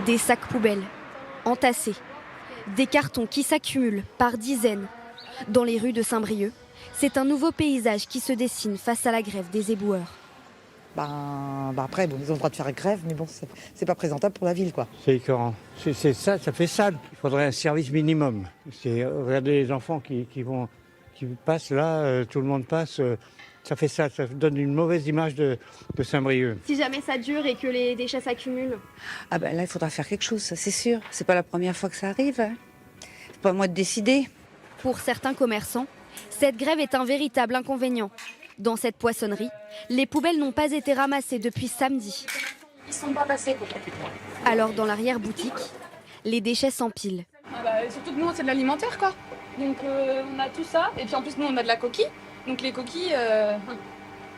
Des sacs poubelles, entassés. Des cartons qui s'accumulent par dizaines. Dans les rues de Saint-Brieuc, c'est un nouveau paysage qui se dessine face à la grève des éboueurs. Après, ils ont le droit de faire grève, mais bon, c'est pas présentable pour la ville, quoi. C'est écœurant. C'est ça, ça fait sale. Il faudrait un service minimum. Regardez les enfants qui passent là, tout le monde passe. Ça fait ça donne une mauvaise image de Saint-Brieuc. Si jamais ça dure et que les déchets s'accumulent? Là, il faudra faire quelque chose, ça c'est sûr. C'est pas la première fois que ça arrive. C'est pas à moi de décider. Pour certains commerçants, cette grève est un véritable inconvénient. Dans cette poissonnerie, les poubelles n'ont pas été ramassées depuis samedi. Ils ne sont pas passés. Alors dans l'arrière-boutique, les déchets s'empilent. Surtout que nous, c'est de l'alimentaire, quoi. Donc on a tout ça. Et puis en plus, nous, on a de la coquille. Donc les coquilles,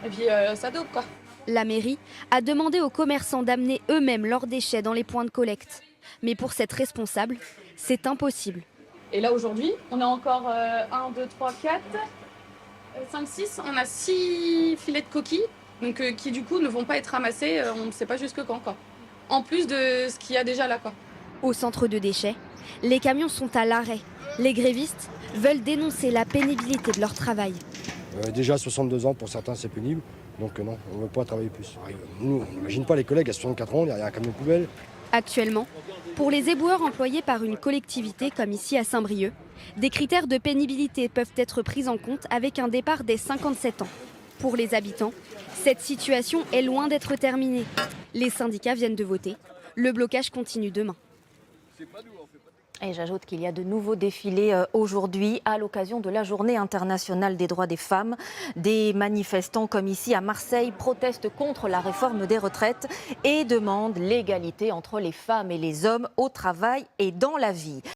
et puis ça dope, quoi. La mairie a demandé aux commerçants d'amener eux-mêmes leurs déchets dans les points de collecte. Mais pour cette responsable, c'est impossible. Et là, aujourd'hui, on a encore 1, 2, 3, 4, 5, 6. On a 6 filets de coquilles, donc qui du coup ne vont pas être ramassés, on ne sait pas jusque quand, quoi. En plus de ce qu'il y a déjà là, quoi. Au centre de déchets, les camions sont à l'arrêt. Les grévistes veulent dénoncer la pénibilité de leur travail. Déjà 62 ans, pour certains, c'est pénible. Donc non, on ne veut pas travailler plus. Nous, on n'imagine pas les collègues à 64 ans, il y a un camion poubelle. Actuellement, pour les éboueurs employés par une collectivité comme ici à Saint-Brieuc, des critères de pénibilité peuvent être pris en compte avec un départ dès 57 ans. Pour les habitants, cette situation est loin d'être terminée. Les syndicats viennent de voter. Le blocage continue demain. Et j'ajoute qu'il y a de nouveaux défilés aujourd'hui à l'occasion de la Journée internationale des droits des femmes. Des manifestants comme ici à Marseille protestent contre la réforme des retraites et demandent l'égalité entre les femmes et les hommes au travail et dans la vie.